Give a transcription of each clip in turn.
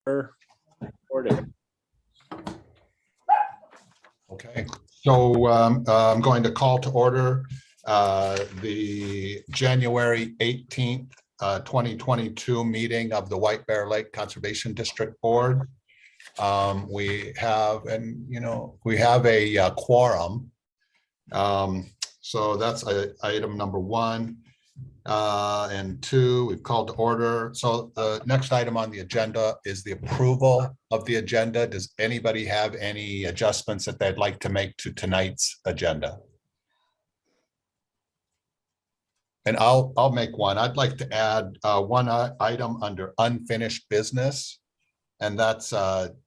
Recording. Okay, so I'm going to call to order the January 18th, 2022 meeting of the White Bear Lake Conservation District Board. We have a quorum. So that's item number one. And two, we've called to order. So the next item on the agenda is the approval of the agenda. Does anybody have any adjustments that they'd like to make to tonight's agenda? And I'll make one. I'd like to add one item under unfinished business, and that's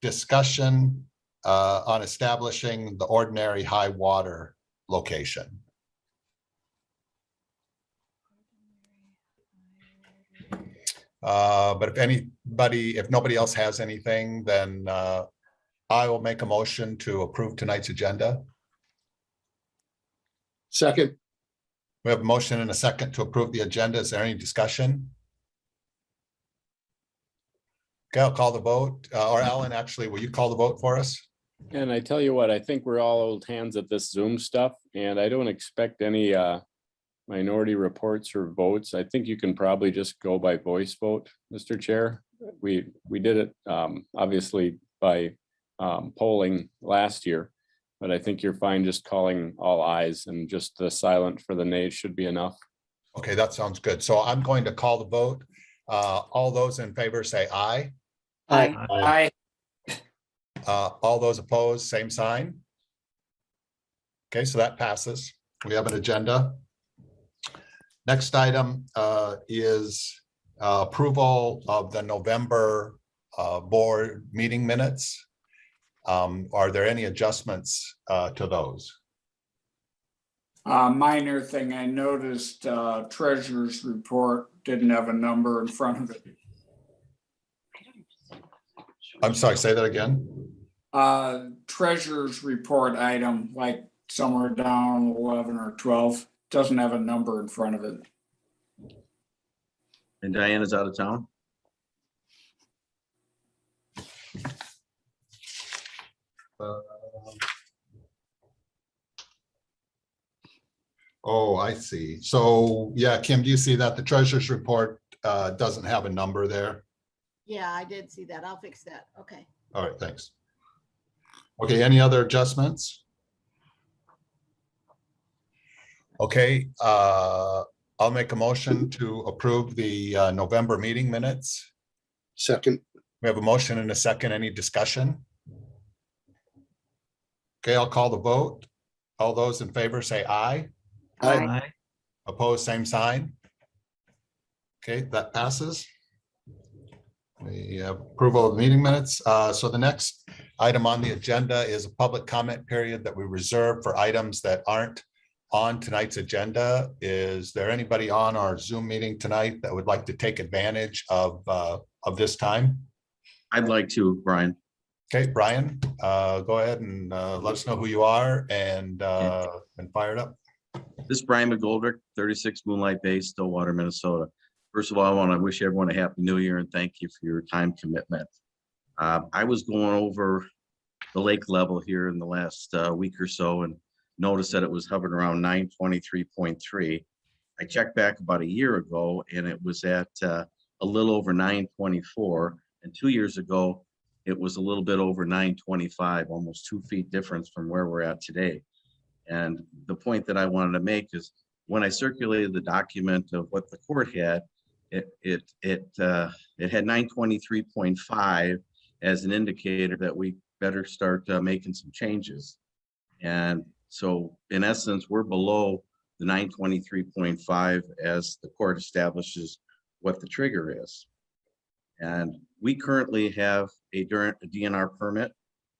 discussion on establishing the ordinary high water location. But if nobody else has anything, then I will make a motion to approve tonight's agenda. Second. We have a motion and a second to approve the agenda. Is there any discussion? Okay, I'll call the vote. Or Alan, actually, will you call the vote for us? And I tell you what, I think we're all old hands at this Zoom stuff, and I don't expect any minority reports or votes. I think you can probably just go by voice vote, Mr. Chair. We did it obviously by polling last year, but I think you're fine just calling all ayes, and just the silent for the nays should be enough. Okay, that sounds good. So I'm going to call the vote. All those in favor say aye. Aye. Aye. All those opposed, same sign. Okay, so that passes. We have an agenda. Next item is approval of the November board meeting minutes. Are there any adjustments to those? Minor thing, I noticed treasurer's report didn't have a number in front of it. I'm sorry, say that again. Treasurer's report item, like somewhere down 11 or 12, doesn't have a number in front of it. And Diana's out of town? Oh, I see. So yeah, Kim, do you see that the treasurer's report doesn't have a number there? Yeah, I did see that. I'll fix that. Okay. All right, thanks. Okay, any other adjustments? Okay, I'll make a motion to approve the November meeting minutes. Second. We have a motion and a second. Any discussion? Okay, I'll call the vote. All those in favor say aye. Aye. Opposed, same sign. Okay, that passes. We have approval of the meeting minutes. So the next item on the agenda is a public comment period that we reserve for items that aren't on tonight's agenda. Is there anybody on our Zoom meeting tonight that would like to take advantage of this time? I'd like to, Brian. Okay, Brian, go ahead and let us know who you are and fire it up. This is Brian McGoldrick, 36 Moonlight Bay, Stillwater, Minnesota. First of all, I want to wish everyone a happy new year and thank you for your time commitment. I was going over the lake level here in the last week or so and noticed that it was hovering around 923.3. I checked back about a year ago and it was at a little over 924. And 2 years ago, it was a little bit over 925, almost 2 feet difference from where we're at today. And the point that I wanted to make is when I circulated the document of what the court had, it had 923.5 as an indicator that we better start making some changes. And so in essence, we're below the 923.5 as the court establishes what the trigger is. And we currently have a DNR permit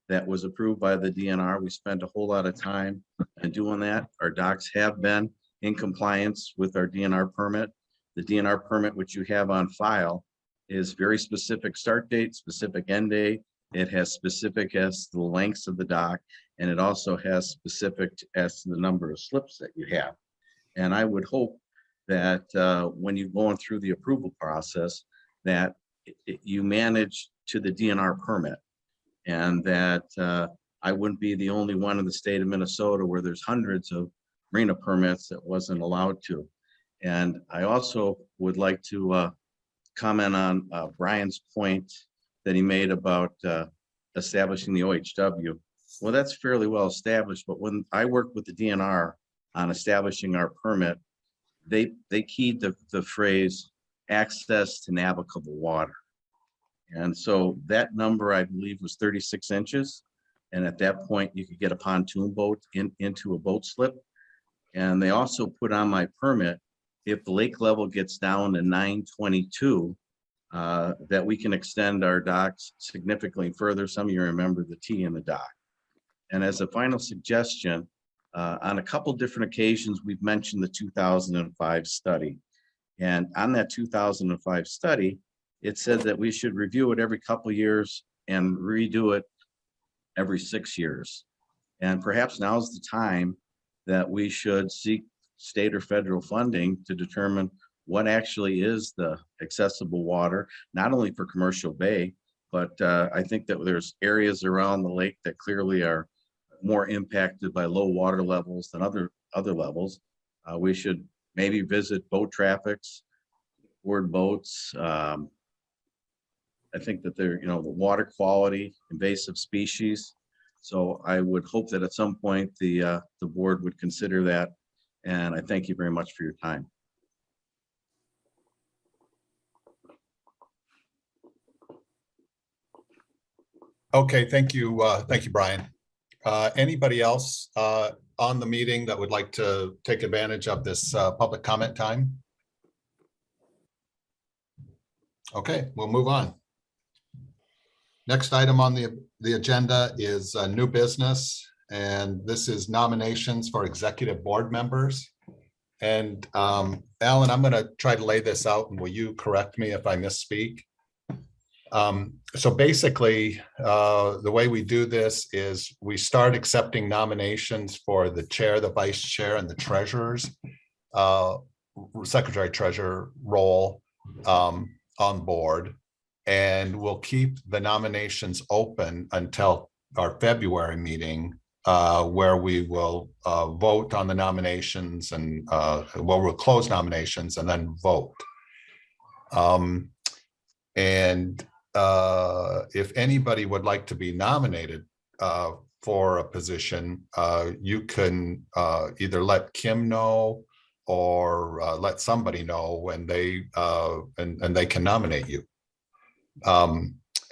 that was approved by the DNR. We spent a whole lot of time in doing that. Our docks have been in compliance with our DNR permit. The DNR permit, which you have on file, is very specific start date, specific end date. It has specific as to the lengths of the dock, and it also has specific as to the number of slips that you have. And I would hope that when you're going through the approval process, that you manage to the DNR permit. And that I wouldn't be the only one in the state of Minnesota where there's hundreds of marina permits that wasn't allowed to. And I also would like to comment on Brian's point that he made about establishing the OHW. Well, that's fairly well established, but when I worked with the DNR on establishing our permit, they keyed the phrase access to navigable water. And so that number, I believe, was 36 inches. And at that point, you could get a pontoon boat into a boat slip. And they also put on my permit, if the lake level gets down to 922, that we can extend our docks significantly further. Some of you remember the T in the dock. And as a final suggestion, on a couple different occasions, we've mentioned the 2005 study. And on that 2005 study, it said that we should review it every couple of years and redo it every 6 years. And perhaps now's the time that we should seek state or federal funding to determine what actually is the accessible water, not only for Commercial Bay, but I think that there's areas around the lake that clearly are more impacted by low water levels than other levels. We should maybe visit boat traffics, board boats. I think that they're, the water quality, invasive species. So I would hope that at some point the board would consider that. And I thank you very much for your time. Okay, thank you. Thank you, Brian. Anybody else on the meeting that would like to take advantage of this public comment time? Okay, we'll move on. Next item on the agenda is new business, and this is nominations for executive board members. And Alan, I'm going to try to lay this out, and will you correct me if I misspeak? So basically, the way we do this is we start accepting nominations for the chair, the vice chair, and the treasurer's secretary treasurer role on board. And we'll keep the nominations open until our February meeting, where we will vote on the nominations and we'll close nominations and then vote. If anybody would like to be nominated for a position, you can either let Kim know or let somebody know when they and they can nominate you.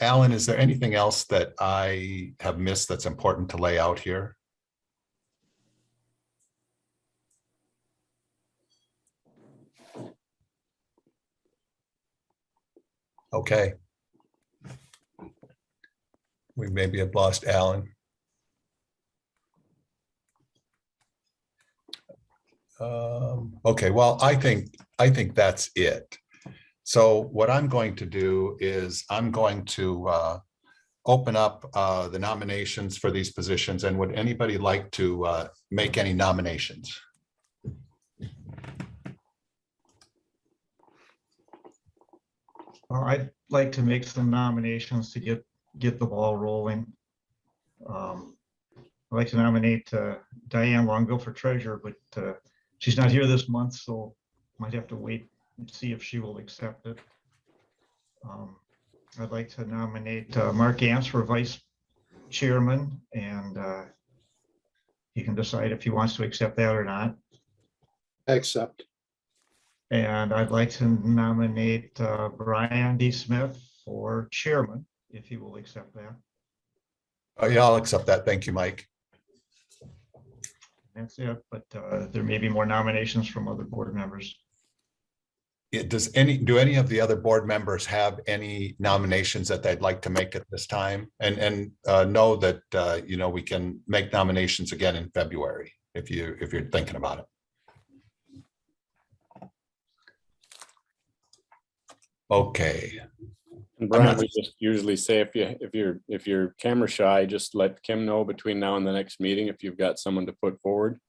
Alan, is there anything else that I have missed that's important to lay out here? Okay. We maybe have lost Alan. Okay, well, I think that's it. So what I'm going to do is I'm going to open up the nominations for these positions. And would anybody like to make any nominations? Well, I'd like to make some nominations to get the ball rolling. I'd like to nominate Diane Longo for treasurer, but she's not here this month, so might have to wait and see if she will accept it. I'd like to nominate Mark Ants for vice chairman, and he can decide if he wants to accept that or not. Accept. And I'd like to nominate Brian D. Smith for chairman, if he will accept that. Yeah, I'll accept that. Thank you, Mike. That's it, but there may be more nominations from other board members. Do any of the other board members have any nominations that they'd like to make at this time? And know that we can make nominations again in February if you're thinking about it. Okay. And Brian, we just usually say if you're camera shy, just let Kim know between now and the next meeting if you've got someone to put forward.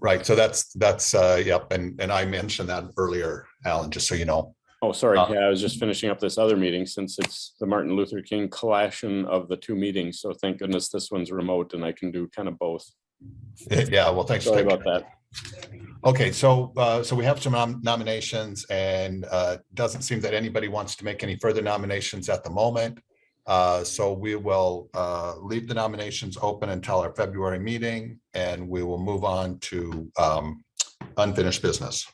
Right, so that's, yep, and I mentioned that earlier, Alan, just so you know. Oh, sorry. Uh, Yeah, I was just finishing up this other meeting since it's the Martin Luther King collation of the two meetings. So thank goodness this one's remote and I can do kind of both. Yeah, well, thanks. Sorry Dick. about that. Okay, so we have some nominations, and doesn't seem that anybody wants to make any further nominations at the moment. So we will leave the nominations open until our February meeting, and we will move on to unfinished business.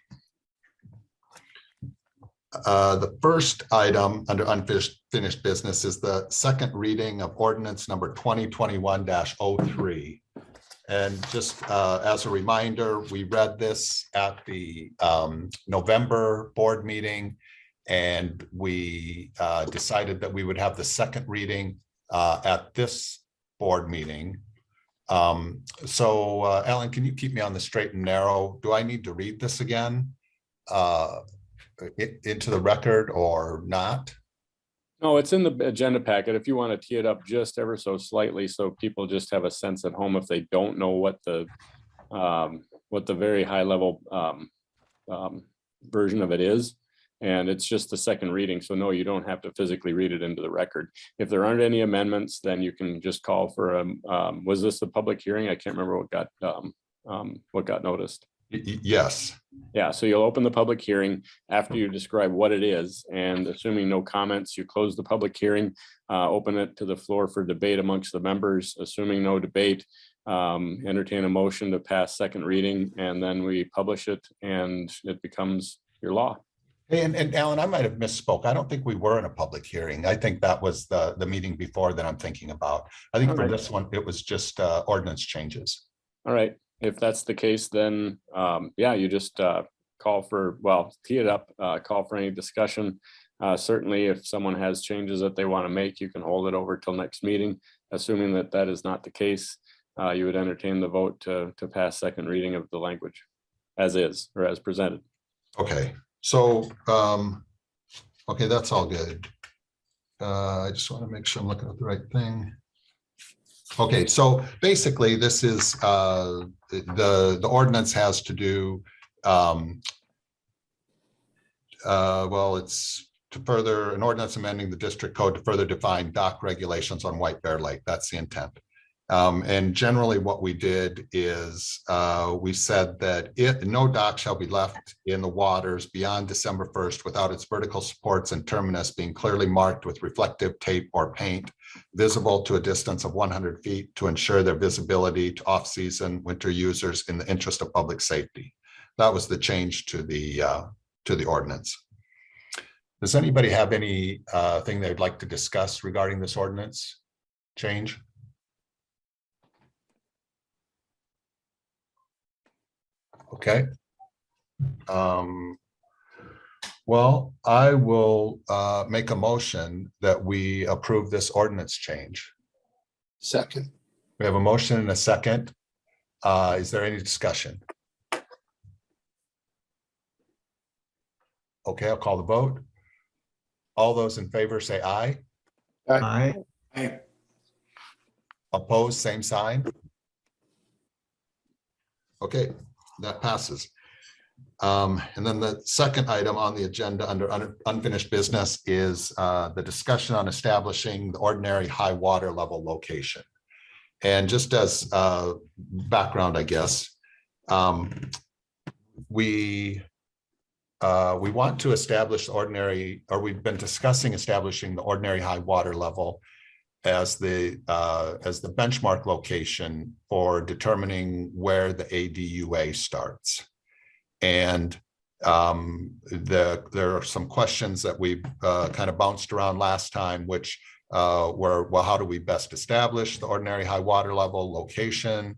The first item under unfinished business is the second reading of ordinance number 2021-03. And just as a reminder, we read this at the November board meeting, and we decided that we would have the second reading at this board meeting. So Alan, can you keep me on the straight and narrow? Do I need to read this again into the record or not? No, it's in the agenda packet. If you want to tee it up just ever so slightly, so people just have a sense at home if they don't know what the very high level version of it is. And it's just the second reading. So no, you don't have to physically read it into the record. If there aren't any amendments, then you can just call for was this a public hearing? I can't remember what got noticed. Yes. Yeah, so you'll open the public hearing after you describe what it is, and assuming no comments, you close the public hearing, open it to the floor for debate amongst the members. Assuming no debate, entertain a motion to pass second reading, and then we publish it and it becomes your law. And Alan, I might have misspoke. I don't think we were in a public hearing. I think that was the meeting before that I'm thinking about. I think for this one, it was just ordinance changes. All right. If that's the case, then yeah, you just call for, well, tee it up, call for any discussion. Certainly, if someone has changes that they want to make, you can hold it over till next meeting. Assuming that that is not the case, you would entertain the vote to pass second reading of the language as is or as presented. Okay, so okay, that's all good. I just want to make sure I'm looking at the right thing. Okay, so basically this is the ordinance has to do well, it's to further an ordinance amending the district code to further define dock regulations on White Bear Lake. That's the intent. And generally what we did is we said that no dock shall be left in the waters beyond December 1st without its vertical supports and terminus being clearly marked with reflective tape or paint, visible to a distance of 100 feet to ensure their visibility to off-season winter users in the interest of public safety. That was the change to the ordinance. Does anybody have any thing they'd like to discuss regarding this ordinance change? Okay. Well, I will make a motion that we approve this ordinance change. Second. We have a motion and a second. Is there any discussion? Okay, I'll call the vote. All those in favor say aye. Aye. Hey, Opposed, same sign. Okay, that passes. And then the second item on the agenda under unfinished business is the discussion on establishing the ordinary high water level location. And just as background, I guess, we want to establish ordinary, or we've been discussing establishing the ordinary high water level as the benchmark location for determining where the ADUA starts. And there are some questions that we kind of bounced around last time, which were, well, how do we best establish the ordinary high water level location?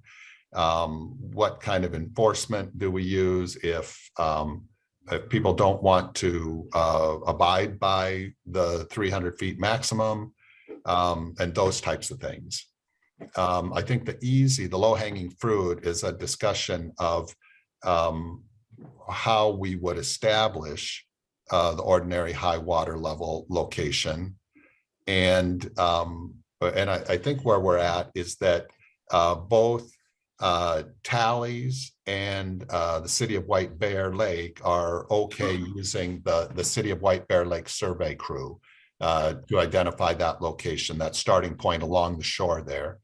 What kind of enforcement do we use if people don't want to abide by the 300 feet maximum, and those types of things. I think the low-hanging fruit is a discussion of how we would establish the ordinary high water level location. And I think where we're at is that both Tallies and the city of White Bear Lake are okay using the city of White Bear Lake survey crew to identify that location, that starting point along the shore there.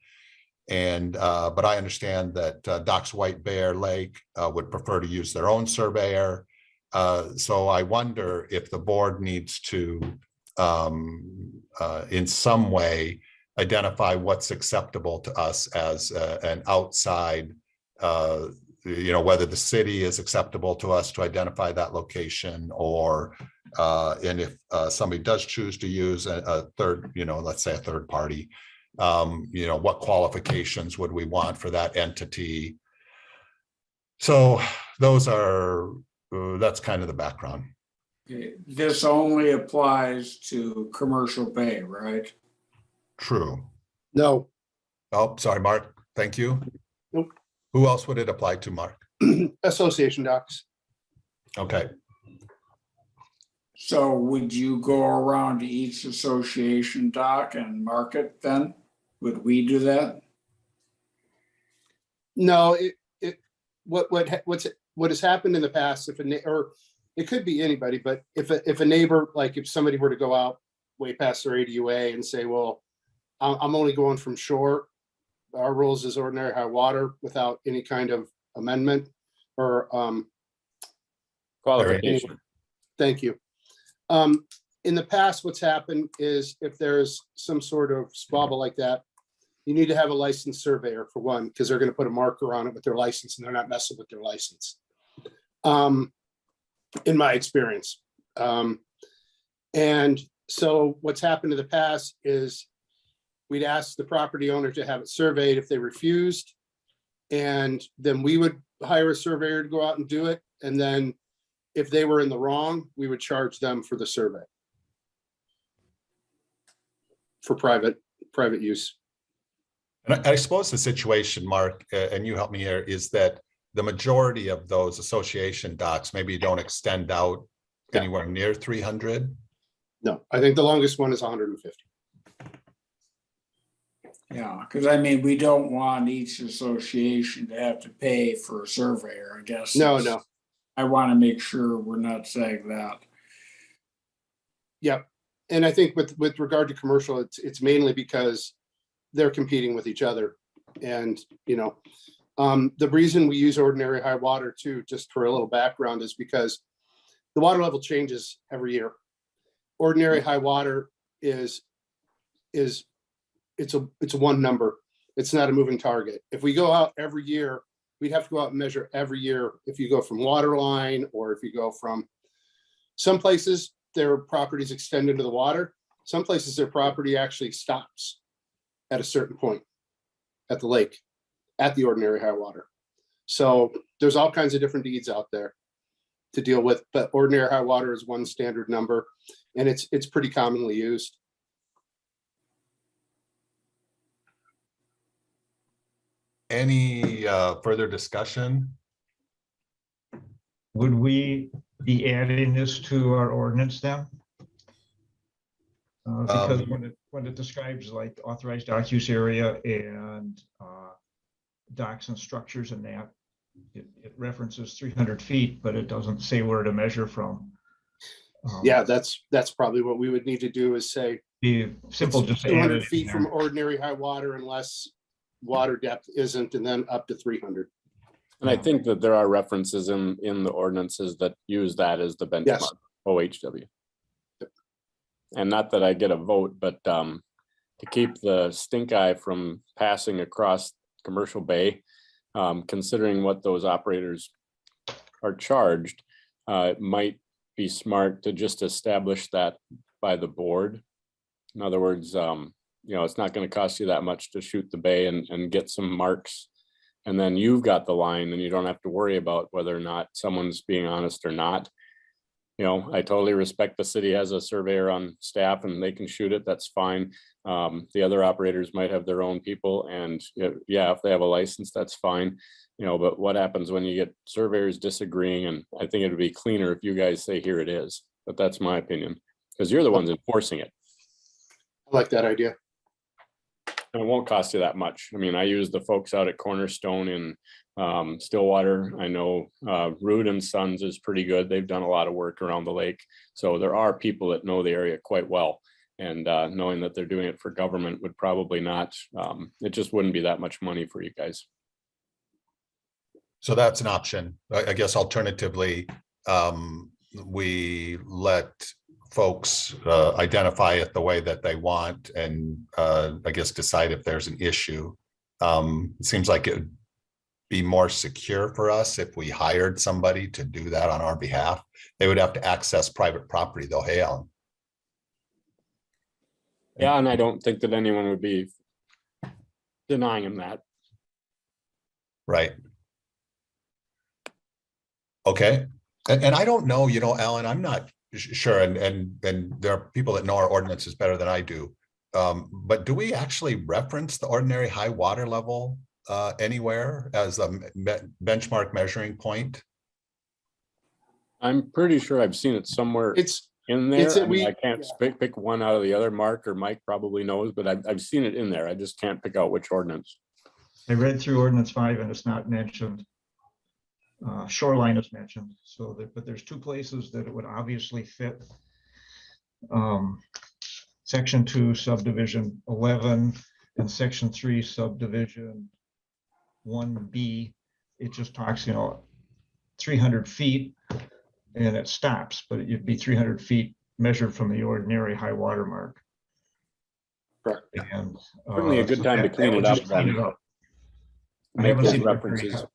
And but I understand that Doc's White Bear Lake would prefer to use their own surveyor. So I wonder if the board needs to in some way identify what's acceptable to us as an outside, whether the city is acceptable to us to identify that location, or and if somebody does choose to use a third, let's say a third party, what qualifications would we want for that entity? So those are, that's kind of the background. Okay, this only applies to Commercial Bay, right? True. No, Oh, sorry, Mark. Thank you. Nope. Who else would it apply to, Mark? association docs. Okay. So would you go around to each association doc and mark it then? Would we do that? No, what has happened in the past, or it could be anybody, but if a neighbor, like if somebody were to go out way past their ADUA and say, well, I'm only going from shore, our rules is ordinary high water without any kind of amendment or, Qualification. thank you. In the past, what's happened is if there's some sort of squabble like that, you need to have a licensed surveyor for one, because they're going to put a marker on it with their license and they're not messing with their license. In my experience. And so what's happened in the past is we'd ask the property owner to have it surveyed if they refused. And then we would hire a surveyor to go out and do it. And then if they were in the wrong, we would charge them for the survey. For private use. And I suppose the situation, Mark, and you help me here, is that the majority of those association docs maybe don't extend out Yeah. anywhere near 300. No, I think the longest one is 150. Yeah, because I mean, we don't want each association to have to pay for a surveyor, I guess. No, no. I want to make sure we're not saying that. Yep. And I think with regard to commercial, it's mainly because they're competing with each other. And, the reason we use ordinary high water too, just for a little background, is because the water level changes every year. Ordinary high water it's a one number. It's not a moving target. If we go out every year, we'd have to go out and measure every year. If you go from water line, or if you go from some places, their properties extend into the water. Some places their property actually stops at a certain point at the lake, at the ordinary high water. So there's all kinds of different deeds out there to deal with, but ordinary high water is one standard number, and it's pretty commonly used. Any further discussion? Would we be adding this to our ordinance then? Because when it describes like authorized dock use area and docks and structures and that, it references 300 feet, but it doesn't say where to measure from. Yeah, that's probably what we would need to do, is say Be simple, it's just add 200 it feet in from there. ordinary high water unless water depth isn't, and then up to 300. And I think that there are references in the ordinances that use that as the Yes. benchmark, OHW. And not that I get a vote, but to keep the stink eye from passing across Commercial Bay, considering what those operators are charged, it might be smart to just establish that by the board. In other words, it's not going to cost you that much to shoot the bay and get some marks. And then you've got the line and you don't have to worry about whether or not someone's being honest or not. I totally respect the city has a surveyor on staff and they can shoot it. That's fine. The other operators might have their own people, and if they have a license, that's fine. But what happens when you get surveyors disagreeing? And I think it would be cleaner if you guys say, here it is. But that's my opinion, because you're the ones enforcing it. I like that idea. And it won't cost you that much. I mean, I use the folks out at Cornerstone in Stillwater. I know Root and Sons is pretty good. They've done a lot of work around the lake. So there are people that know the area quite well. And knowing that they're doing it for government would probably not, it just wouldn't be that much money for you guys. So that's an option. I guess alternatively, we let folks identify it the way that they want and I guess decide if there's an issue. It seems like it would be more secure for us if we hired somebody to do that on our behalf. They would have to access private property though. Hey, Alan. Yeah, and I don't think that anyone would be denying him that. Right. Okay. And I don't know, Alan, I'm not sure. And there are people that know our ordinances better than I do. But do we actually reference the ordinary high water level anywhere as a benchmark measuring point? I'm pretty sure I've seen it somewhere It's, in there. it's that I mean, we- I can't pick one out of the other. Mark or Mike probably knows, but I've seen it in there. I just can't pick out which ordinance. I read through ordinance 5 and it's not mentioned. Shoreline is mentioned, so that, but there's 2 places that it would obviously fit. Section 2 subdivision 11 and section 3 subdivision 1B. It just talks, 300 feet and it stops, but it'd be 300 feet measured from the ordinary high water mark. Correct. And Certainly a good so time to that clean would it just up clean then. it up. I Make haven't those seen it very references. yet.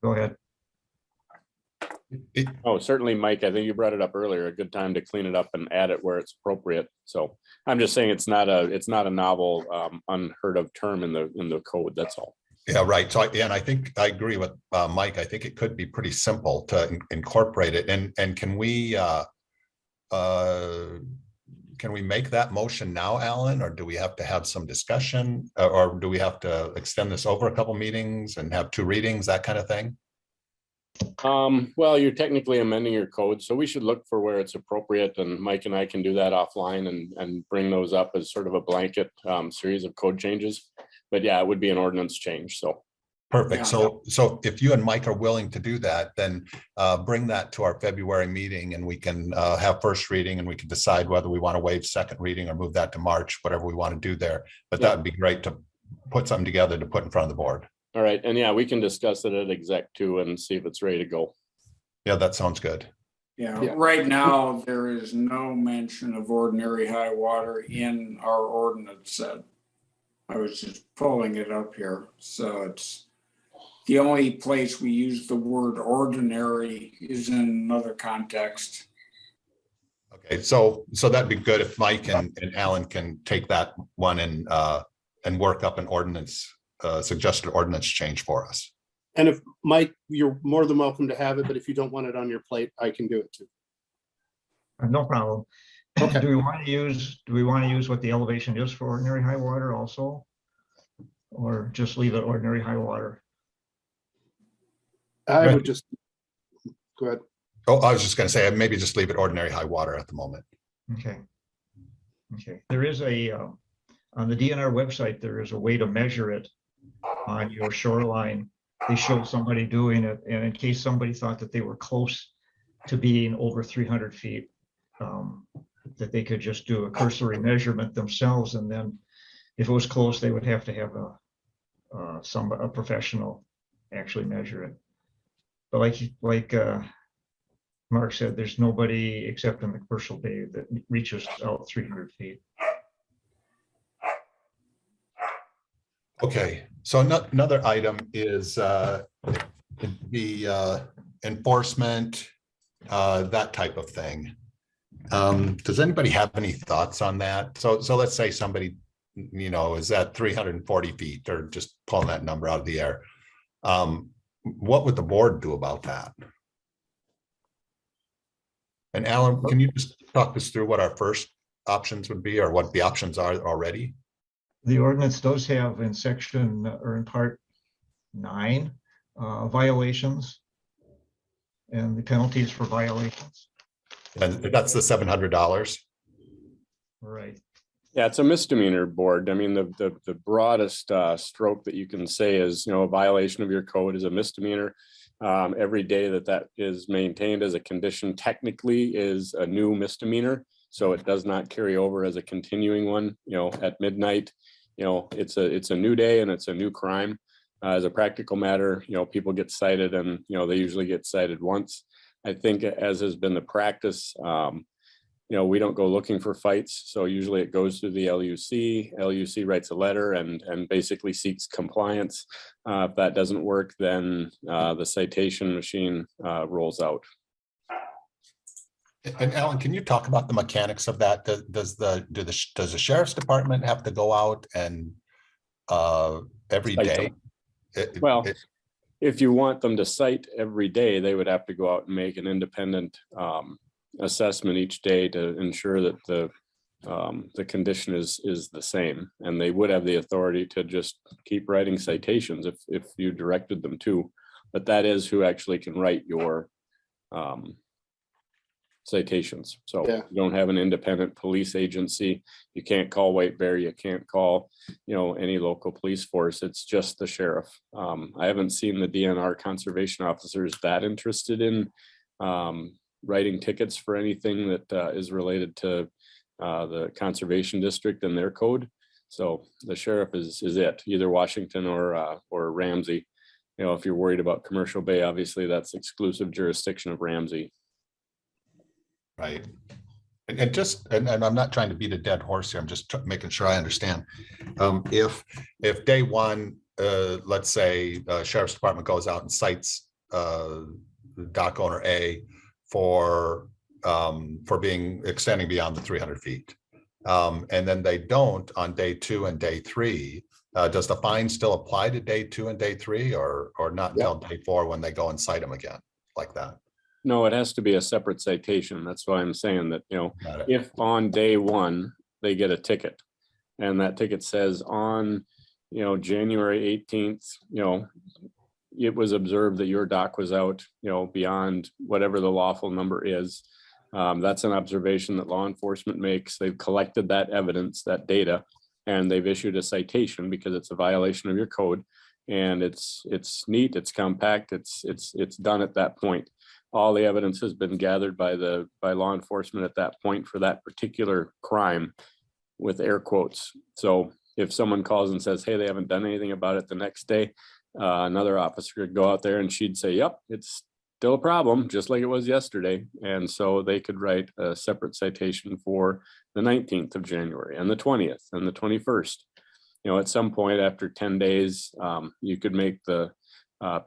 Go ahead. Oh, certainly, Mike. I think you brought it up earlier. A good time to clean it up and add it where it's appropriate. So I'm just saying it's not a novel, unheard of term in the code. That's all. Yeah, right. So, and I think I agree with Mike. I think it could be pretty simple to incorporate it. And can we make that motion now, Alan, or do we have to have some discussion, or do we have to extend this over a couple meetings and have 2 readings, that kind of thing? Well, you're technically amending your code, so we should look for where it's appropriate, and Mike and I can do that offline and bring those up as sort of a blanket series of code changes. But yeah, it would be an ordinance change, so. Perfect. Yeah. So if you and Mike are willing to do that, then bring that to our February meeting and we can have first reading and we can decide whether we want to waive second reading or move that to March, whatever we want to do there. But that would be great to put something together to put in front of the board. All right, and yeah, we can discuss it at exec too and see if it's ready to go. Yeah, that sounds good. Yeah, Yeah. right now, there is no mention of ordinary high water in our ordinance set. I was just pulling it up here, so it's the only place we use the word ordinary is in another context. Okay, so that'd be good if Mike and Alan can take that one and work up an ordinance, suggested ordinance change for us. and if Mike, you're more than welcome to have it, but if you don't want it on your plate, I can do it too. No problem. Okay. Do we want to use what the elevation is for ordinary high water also? Or just leave it ordinary high water? I Right. would just, go ahead. Oh, I was just going to say, maybe just leave it ordinary high water at the moment. Okay. Okay, there is on the DNR website, there is a way to measure it on your shoreline. They showed somebody doing it, and in case somebody thought that they were close to being over 300 feet, that they could just do a cursory measurement themselves, and then if it was close, they would have to have a professional actually measure it. But like Mark said, there's nobody except in the commercial bay that reaches out 300 feet. Okay, so another item is the enforcement, that type of thing. Does anybody have any thoughts on that? So let's say somebody, is at 340 feet or just pulling that number out of the air. What would the board do about that? And Alan, can you just talk us through what our first options would be or what the options are already? The ordinance does have in section or in part 9 violations and the penalties for violations. And that's the $700. Right. Yeah, it's a misdemeanor board. I mean, the broadest stroke that you can say is, a violation of your code is a misdemeanor. Every day that is maintained as a condition technically is a new misdemeanor. So it does not carry over as a continuing one, at midnight. It's a new day and it's a new crime. As a practical matter, people get cited and, they usually get cited once. I think as has been the practice, we don't go looking for fights. So usually it goes through the LUC. LUC writes a letter and basically seeks compliance. If that doesn't work, then the citation machine rolls out. And Alan, can you talk about the mechanics of that? Does the sheriff's department have to go out and every Cite day? them. Well, if you want them to cite every day, they would have to go out and make an independent assessment each day to ensure that the condition is the same, and they would have the authority to just keep writing citations if you directed them to, but that is who actually can write your citations. So Yeah. you don't have an independent police agency. You can't call White Bear. You can't call, any local police force. It's just the sheriff. I haven't seen the DNR conservation officers that interested in writing tickets for anything that is related to the conservation district and their code. So the sheriff is it, either Washington or Ramsey. If you're worried about Commercial Bay, obviously that's exclusive jurisdiction of Ramsey. Right. And I'm not trying to beat a dead horse here. I'm just making sure I understand. If day one, let's say Sheriff's Department goes out and cites dock owner A for being extending beyond the 300 feet. And then they don't on day 2 and day 3. Does the fine still apply to day 2 and day 3 or not until day 4 when they go and cite them again like that? No, it has to be a separate citation. That's why I'm saying that, Got it. if on day 1, they get a ticket and that ticket says on, January 18th, it was observed that your dock was out, beyond whatever the lawful number is. That's an observation that law enforcement makes. They've collected that evidence, that data, and they've issued a citation because it's a violation of your code. And it's neat, it's compact, it's done at that point. All the evidence has been gathered by law enforcement at that point for that particular crime, with air quotes. So if someone calls and says, hey, they haven't done anything about it the next day, another officer could go out there and she'd say, yep, it's still a problem, just like it was yesterday. And so they could write a separate citation for the 19th of January and the 20th and the 21st. At some point after 10 days, you could make the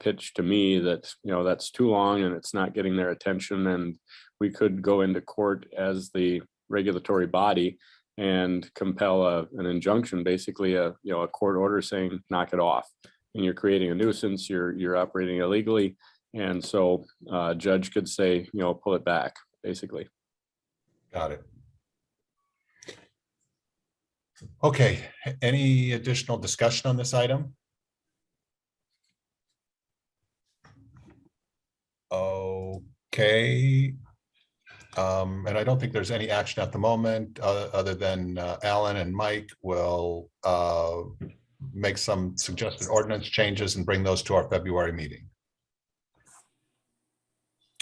pitch to me that, that's too long and it's not getting their attention. And we could go into court as the regulatory body and compel an injunction, basically a court order saying, knock it off. And you're creating a nuisance, you're operating illegally. And so a judge could say, pull it back, basically. Got it. Okay, any additional discussion on this item? Okay. And I don't think there's any action at the moment, other than Alan and Mike will make some suggested ordinance changes and bring those to our February meeting.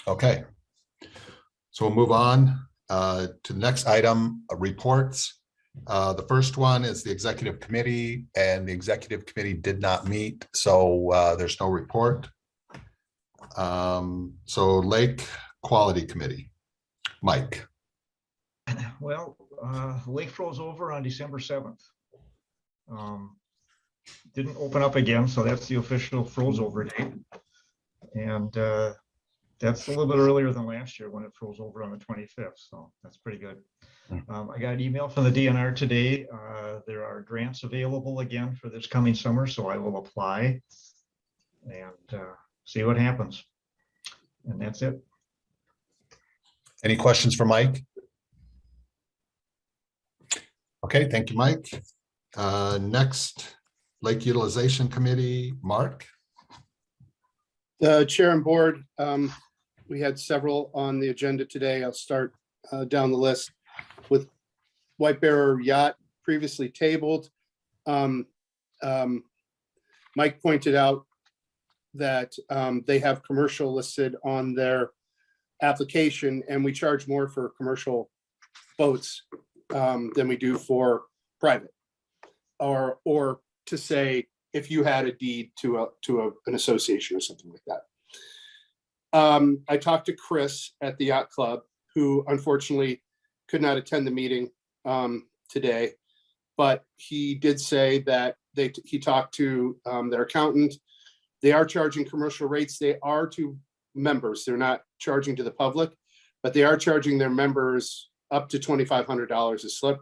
Okay. So we'll move on to the next item, reports. The first one is the executive committee, and the executive committee did not meet, so there's no report. So Lake Quality Committee, Mike. Well, lake froze over on December 7th. Didn't open up again, so that's the official froze over date. And that's a little bit earlier than last year when it froze over on the 25th, so that's pretty good. I got an email from the DNR today. There are grants available again for this coming summer, so I will apply and see what happens. And that's it. Any questions for Mike? Okay, thank you, Mike. Next, Lake Utilization Committee, Mark. Chair and board, we had several on the agenda today. I'll start down the list with White Bear Yacht previously tabled. Um, Mike pointed out that they have commercial listed on their application, and we charge more for commercial boats than we do for private. Or to say, if you had a deed to an association or something like that. I talked to Chris at the yacht club, who unfortunately could not attend the meeting today, but he did say that he talked to their accountant. They are charging commercial rates. They are to members. They're not charging to the public, but they are charging their members up to $2,500 a slip,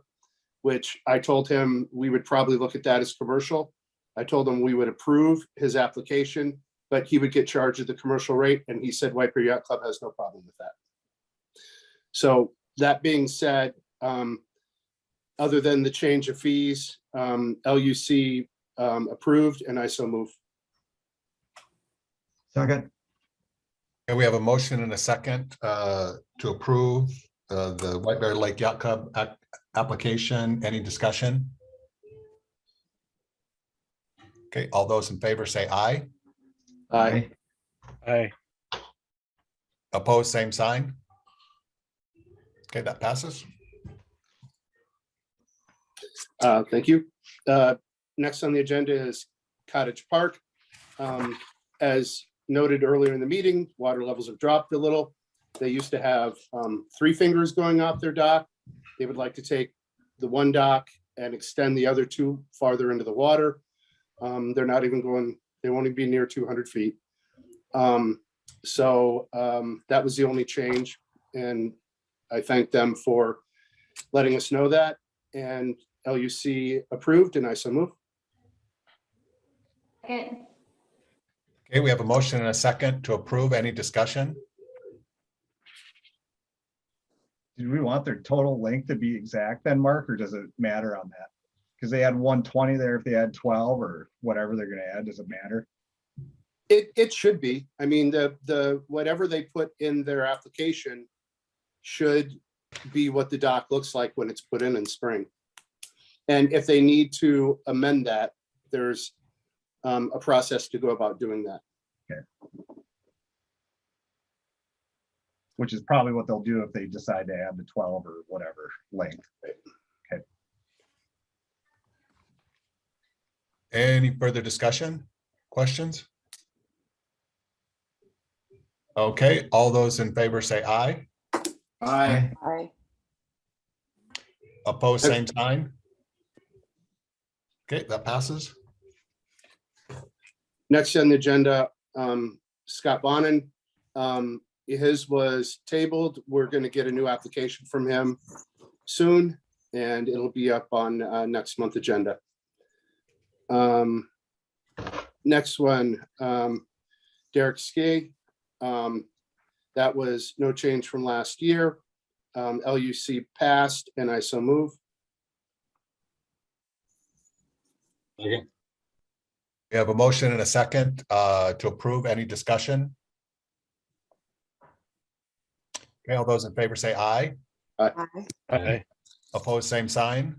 which I told him we would probably look at that as commercial. I told him we would approve his application, but he would get charged at the commercial rate. And he said White Bear Yacht Club has no problem with that. So that being said, other than the change of fees, LUC approved, and I so move. Second. And we have a motion and a second to approve the White Bear Lake Yacht Club application. Any discussion? Okay, all those in favor say aye. Aye. Aye. Opposed, same sign. Okay, that passes. Thank you. Next on the agenda is Cottage Park. As noted earlier in the meeting, water levels have dropped a little. They used to have 3 fingers going off their dock. They would like to take the one dock and extend the other 2 farther into the water. They're not even going, they won't even be near 200 feet. So that was the only change. And I thank them for letting us know that. And LUC approved, and I so move. Second. Okay, we have a motion and a second to approve. Any discussion? Did we want their total length to be exact then, Mark, or does it matter on that? Because they had 120 there, if they had 12 or whatever they're gonna add, does it matter? It should be. I mean, the whatever they put in their application should be what the dock looks like when it's put in spring. And if they need to amend that, there's a process to go about doing that. Which is probably what they'll do if they decide to add the 12 or whatever length. Any further discussion? Questions? Okay, all those in favor say aye. Aye. Aye. Opposed, same sign. Okay, that passes. Next on the agenda, Scott Bonin. His was tabled. We're going to get a new application from him soon, and it'll be up on next month agenda. Next one, Derek Skee. That was no change from last year. LUC passed, and I so move. We have a motion and a second to approve. Any discussion? Okay, all those in favor say aye. Aye. Aye. Opposed, same sign.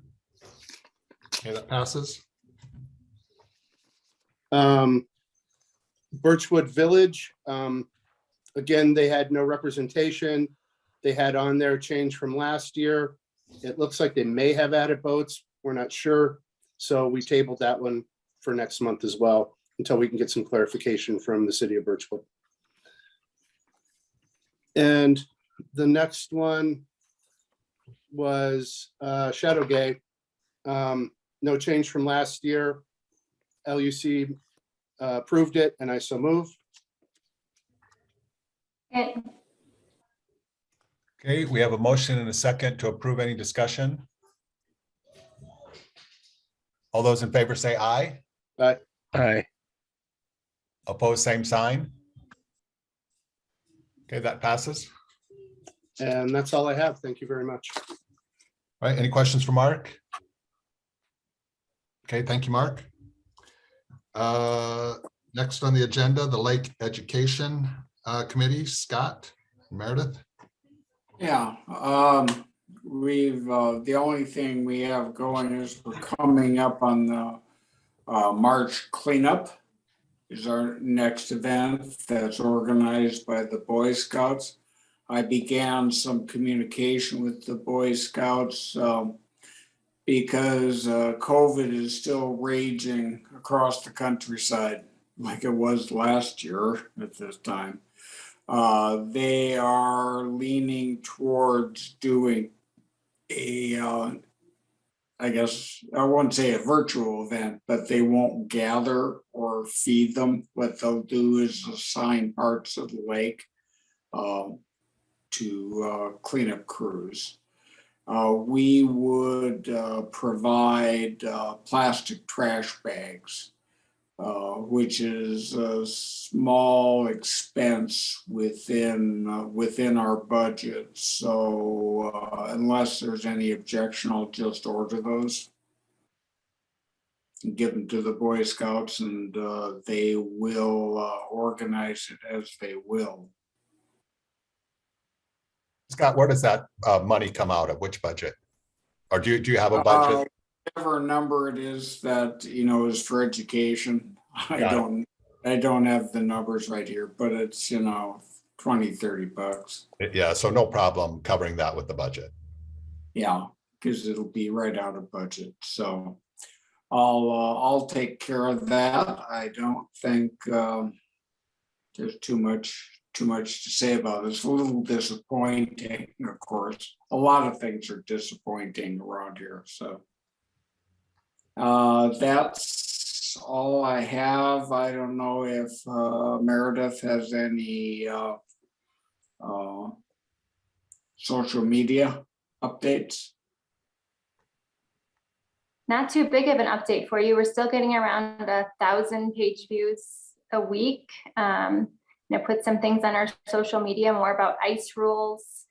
Okay, that passes. Birchwood Village, again, they had no representation. They had on there change from last year. It looks like they may have added boats. We're not sure. So we tabled that one for next month as well, until we can get some clarification from the city of Birchwood. And the next one was Shadowgate. No change from last year. LUC approved it, and I so move. Second. Okay, we have a motion and a second to approve. Any discussion? All those in favor say aye. Aye. Opposed, same sign. Okay, that passes. And that's all I have. Thank you very much. All right, any questions for Mark? Okay, thank you, Mark. Next on the agenda, the Lake Education Committee, Scott, Meredith. Yeah, the only thing we have going is we're coming up on the March cleanup is our next event that's organized by the Boy Scouts. I began some communication with the Boy Scouts because COVID is still raging across the countryside like it was last year at this time. They are leaning towards doing I guess, I wouldn't say a virtual event, but they won't gather or feed them. What they'll do is assign parts of the lake to cleanup crews. We would provide plastic trash bags, which is a small expense within our budget. So unless there's any objection, I'll just order those and give them to the Boy Scouts, and they will organize it as they will. Scott, where does that money come out of? Which budget? Or do you have a budget? Whatever number it is that, is for education. Got it. I don't have the numbers right here, but it's, $20-30. Yeah, so no problem covering that with the budget. Yeah, because it'll be right out of budget. So I'll take care of that. I don't think there's too much to say about it. It's a little disappointing, of course. A lot of things are disappointing around here. So that's all I have. I don't know if Meredith has any social media updates. Not too big of an update for you. We're still getting around 1,000 page views a week. Put some things on our social media, more about ice rules,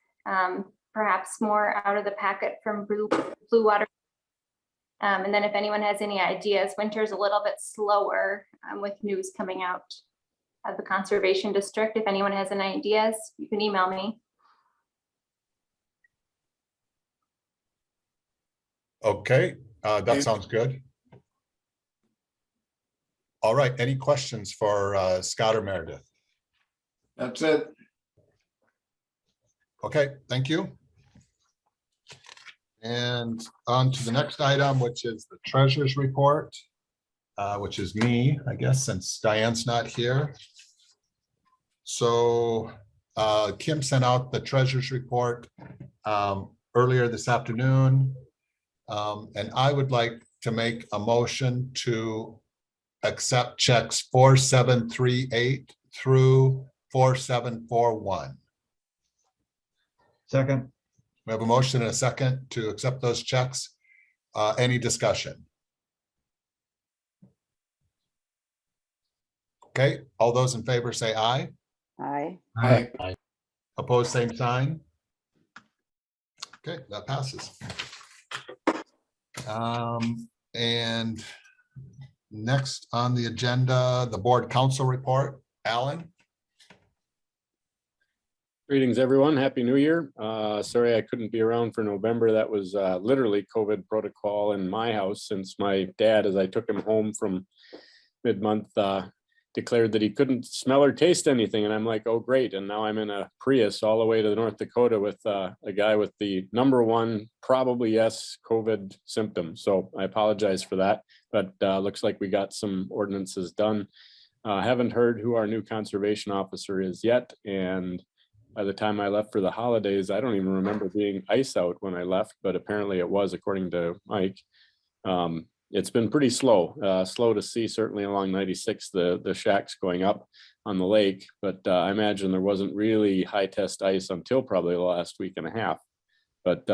perhaps more out of the packet from Blue Water. And then if anyone has any ideas, winter's a little bit slower with news coming out of the Conservation District. If anyone has any ideas, you can email me. Okay, that sounds good. All right, any questions for Scott or Meredith? That's it. Okay, thank you. And on to the next item, which is the treasurer's report, which is me, I guess, since Diane's not here. So Kim sent out the treasurer's report earlier this afternoon. And I would like to make a motion to accept checks 4738 through 4741. Second, We have a motion and a second to accept those checks. Any discussion? Okay, all those in favor say aye. Aye. Aye. Opposed, same sign. Okay, that passes. And next on the agenda, the board council report. Alan? Greetings, everyone. Happy New Year. Sorry I couldn't be around for November. That was literally COVID protocol in my house, since my dad, as I took him home from mid-month, declared that he couldn't smell or taste anything. And I'm like, oh, great. And now I'm in a Prius all the way to North Dakota with a guy with the #1, probably yes, COVID symptom. So I apologize for that, but looks like we got some ordinances done. Haven't heard who our new conservation officer is yet. And by the time I left for the holidays, I don't even remember being ice out when I left, but apparently it was, according to Mike. It's been pretty slow to see, certainly along 96, the shacks going up on the lake, but I imagine there wasn't really high test ice until probably the last week and a half. But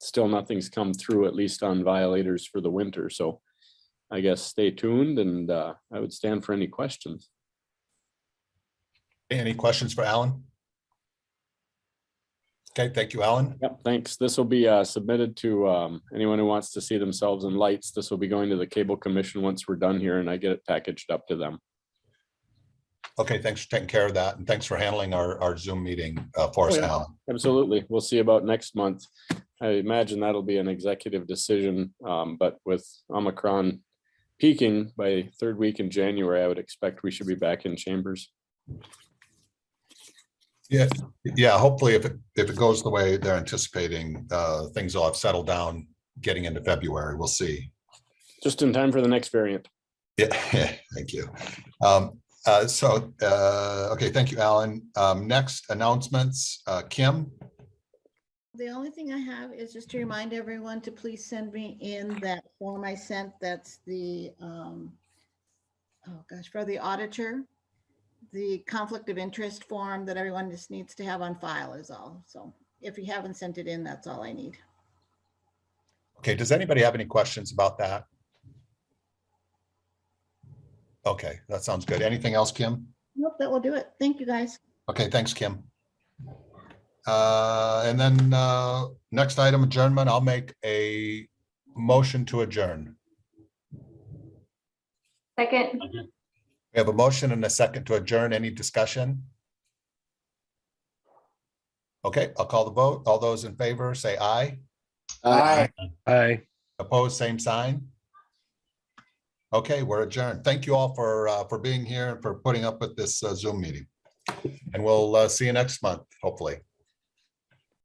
still nothing's come through, at least on violators for the winter. So I guess stay tuned, and I would stand for any questions. Any questions for Alan? Okay, thank you, Alan. Yep, thanks. This will be submitted to anyone who wants to see themselves in lights. This will be going to the Cable Commission once we're done here, and I get it packaged up to them. Okay, thanks for taking care of that. And thanks for handling our Zoom meeting for us, Oh, yeah. Alan. Absolutely. We'll see about next month. I imagine that'll be an executive decision, but with Omicron peaking by third week in January, I would expect we should be back in chambers. Yeah, hopefully if it goes the way they're anticipating, things will have settled down getting into February. We'll see. Just in time for the next variant. Yeah, thank you. Okay, thank you, Alan. Next announcements, Kim. The only thing I have is just to remind everyone to please send me in that form I sent. That's the, oh gosh, for the auditor. The conflict of interest form that everyone just needs to have on file is all. So if you haven't sent it in, that's all I need. Okay, does anybody have any questions about that? Okay, that sounds good. Anything else, Kim? Nope, that will do it. Thank you, guys. Okay, thanks, Kim. And then next item, adjournment. I'll make a motion to adjourn. Second, We have a motion and a second to adjourn. Any discussion? Okay, I'll call the vote. All those in favor, say aye. Aye. Aye. Opposed, same sign. Okay, we're adjourned. Thank you all for being here and for putting up with this Zoom meeting. And we'll see you next month, hopefully.